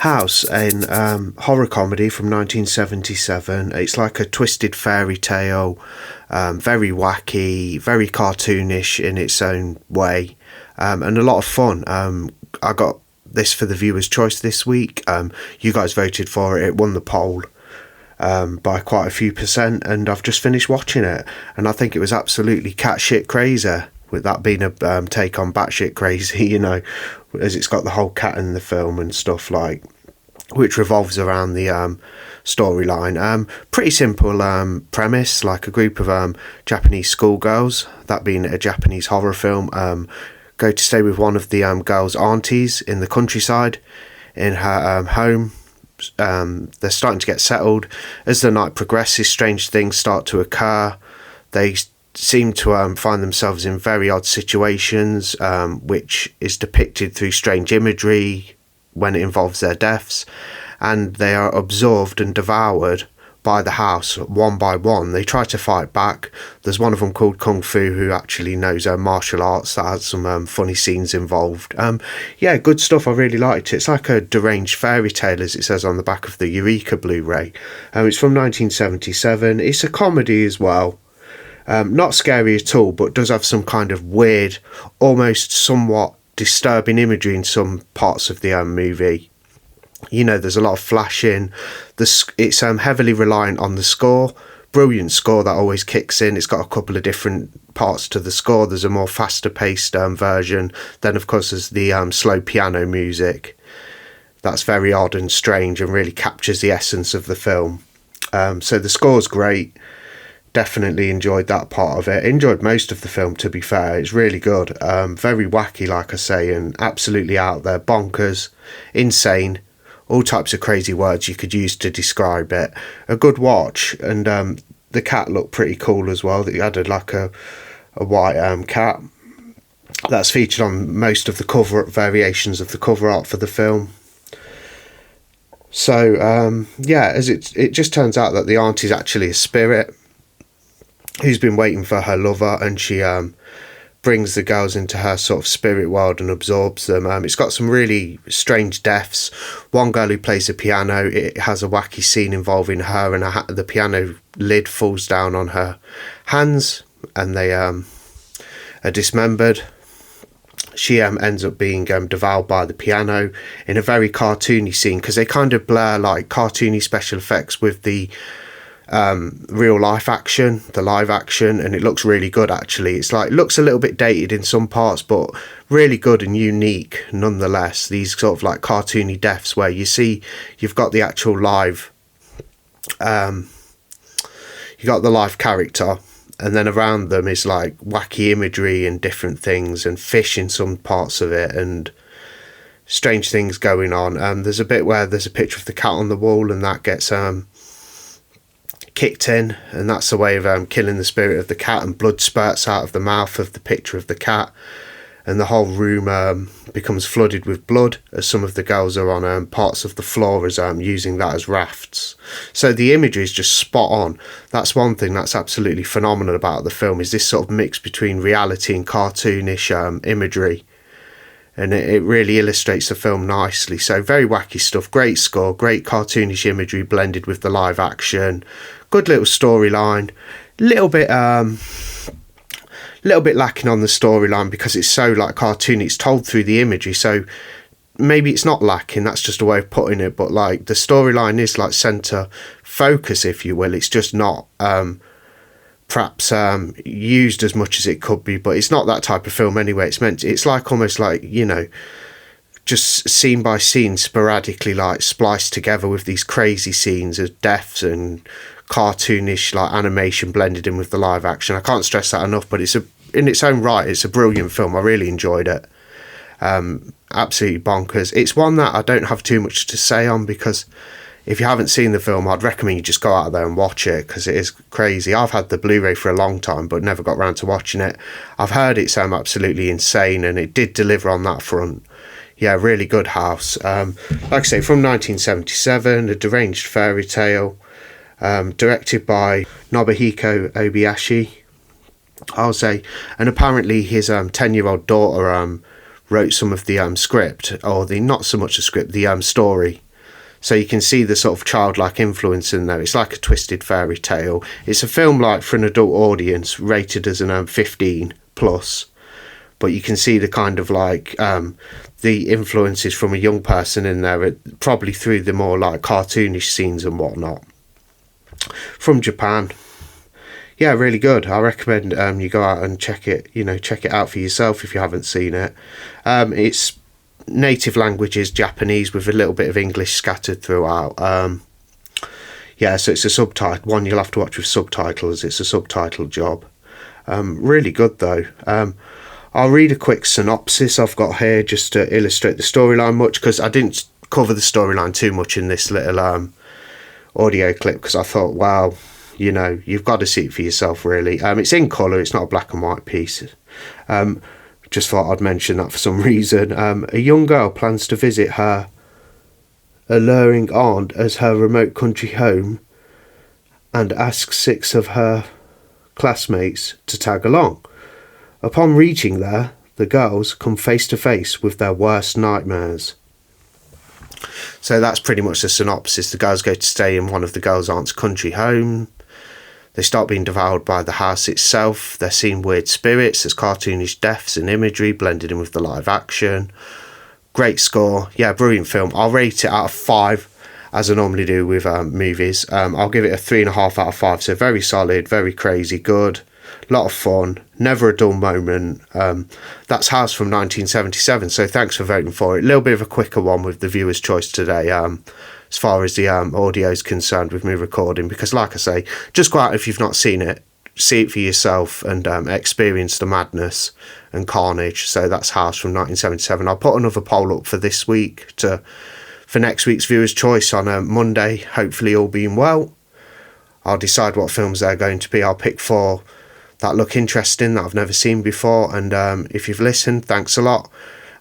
House, an horror comedy from 1977. It's like a twisted fairy tale, very wacky, very cartoonish in its own way, and a lot of fun. I got this for the viewer's choice this week. You guys voted for it. It won the poll by quite a few percent, and I've just finished watching it, and I think it was absolutely catshit crazy. With that being a take on batshit crazy, as it's got the whole cat in the film and stuff like, which revolves around the storyline. Pretty simple premise, like a group of Japanese schoolgirls, that being a Japanese horror film, go to stay with one of the girls' aunties in the countryside in her home. They're starting to get settled. As the night progresses, strange things start to occur. They seem to find themselves in very odd situations, which is depicted through strange imagery when it involves their deaths, and they are absorbed and devoured by the house one by one. They try to fight back. There's one of them called Kung Fu who actually knows martial arts. That has some funny scenes involved. Yeah, good stuff. I really liked it. It's like a deranged fairy tale, as it says on the back of the Eureka Blu-ray. It's from 1977. It's a comedy as well. Not scary at all, but does have some kind of weird, almost somewhat disturbing imagery in some parts of the movie. There's a lot of flashing. It's heavily reliant on the score. Brilliant score that always kicks in. It's got a couple of different parts to the score. There's a more faster paced version. Then of course there's the slow piano music. That's very odd and strange and really captures the essence of the film. So the score's great. Definitely enjoyed that part of it. Enjoyed most of the film, to be fair. It's really good. Very wacky, like I say, and absolutely out there. Bonkers, insane, all types of crazy words you could use to describe it. A good watch, and the cat looked pretty cool as well. That you had like a white cat that's featured on most of the cover variations of the cover art for the film. So yeah, as it just turns out that the auntie's actually a spirit who's been waiting for her lover, and she brings the girls into her sort of spirit world and absorbs them. It's got some really strange deaths. One girl who plays the piano, it has a wacky scene involving her, and the piano lid falls down on her hands and they are dismembered. She ends up being devoured by the piano in a very cartoony scene, because they kind of blur like cartoony special effects with the real life action, the live action, and it looks really good actually. It's like, looks a little bit dated in some parts, but really good and unique nonetheless. These sort of like cartoony deaths where you've got the actual live you got the live character, and then around them is like wacky imagery and different things, and fish in some parts of it, and strange things going on. There's a bit where there's a picture of the cat on the wall, and that gets kicked in, and that's a way of killing the spirit of the cat, and blood spurts out of the mouth of the picture of the cat, and the whole room becomes flooded with blood as some of the girls are on parts of the floor as using that as rafts. So the imagery is just spot on. That's one thing that's absolutely phenomenal about the film, is this sort of mix between reality and cartoonish imagery, and it really illustrates the film nicely. So very wacky stuff, great score, great cartoonish imagery blended with the live action, good little storyline. Little bit lacking on the storyline because it's so like cartoon. It's told through the imagery, so maybe it's not lacking, that's just a way of putting it, but like the storyline is like center focus, if you will. It's just not perhaps used as much as it could be, but it's not that type of film anyway. It's like almost like, just scene by scene sporadically like spliced together with these crazy scenes of deaths and cartoonish like animation blended in with the live action. I can't stress that enough, but in its own right, it's a brilliant film. I really enjoyed it. Absolutely bonkers. It's one that I don't have too much to say on, because if you haven't seen the film, I'd recommend you just go out there and watch it, because it is crazy. I've had the Blu-ray for a long time but never got around to watching it. I've heard it's absolutely insane, and it did deliver on that front. Yeah, really good house. Like I say, from 1977, a deranged fairy tale, directed by Nobuhiko Obayashi, I'll say, and apparently his 10-year-old daughter wrote some of the script, or the not so much the script, the story. So you can see the sort of childlike influence in there. It's like a twisted fairy tale. It's a film like for an adult audience, rated as an 15 plus. But you can see the kind of like the influences from a young person in there, probably through the more like cartoonish scenes and whatnot. From Japan. Yeah, really good. I recommend you go out and check it out for yourself if you haven't seen it. Its native language is Japanese with a little bit of English scattered throughout. Yeah, so it's a subtitle one you'll have to watch with subtitles. It's a subtitle job. Really good though. I'll read a quick synopsis I've got here just to illustrate the storyline much, because I didn't cover the storyline too much in this little audio clip, because I thought, wow, you've got to see it for yourself really. It's in colour, it's not a black and white piece. Just thought I'd mention that for some reason. A young girl plans to visit her alluring aunt as her remote country home and asks 6 of her classmates to tag along. Upon reaching there, the girls come face to face with their worst nightmares. So that's pretty much the synopsis. The girls go to stay in one of the girls' aunt's country home. They start being devoured by the house itself. They're seeing weird spirits. There's cartoonish deaths and imagery blended in with the live action. Great score. Yeah, brilliant film. I'll rate it out of 5, as I normally do with movies. I'll give it a 3.5 out of 5. So very solid, very crazy, good. Lot of fun, never a dull moment. That's House from 1977, so thanks for voting for it. A little bit of a quicker one with the viewer's choice today, as far as the audio is concerned with me recording, because like I say, just go out if you've not seen it, see it for yourself and experience the madness and carnage. So that's House from 1977. I'll put another poll up for this week for next week's viewer's choice on Monday, hopefully all being well. I'll decide what films they're going to be. I'll pick 4 that look interesting that I've never seen before, and if you've listened, thanks a lot.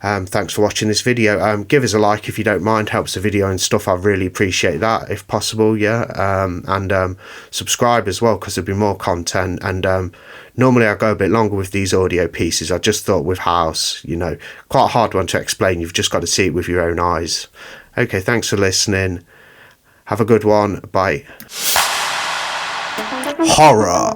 Thanks for watching this video. Give us a like if you don't mind, helps the video and stuff. I really appreciate that if possible. And subscribe as well, because there'll be more content. And normally I go a bit longer with these audio pieces. I just thought with House, quite a hard one to explain. You've just got to see it with your own eyes. Okay, thanks for listening. Have a good one. Bye. Horror,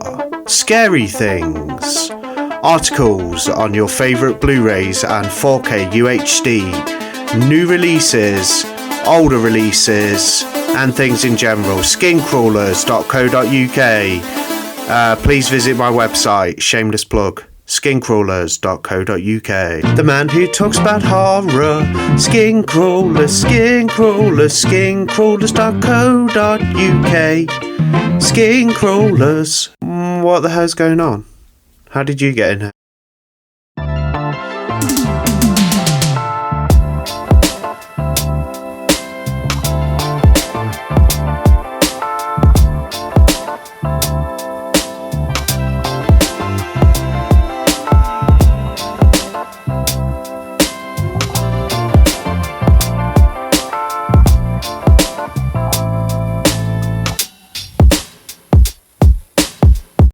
scary things, articles on your favourite Blu-rays and 4K UHD, new releases, older releases, and things in general. Skincrawlers.co.uk. Please visit my website, shameless plug, skincrawlers.co.uk. The man who talks about horror, Skincrawlers, skincrawlers.co.uk. Skin Crawlers. What the hell's going on? How did you get in here?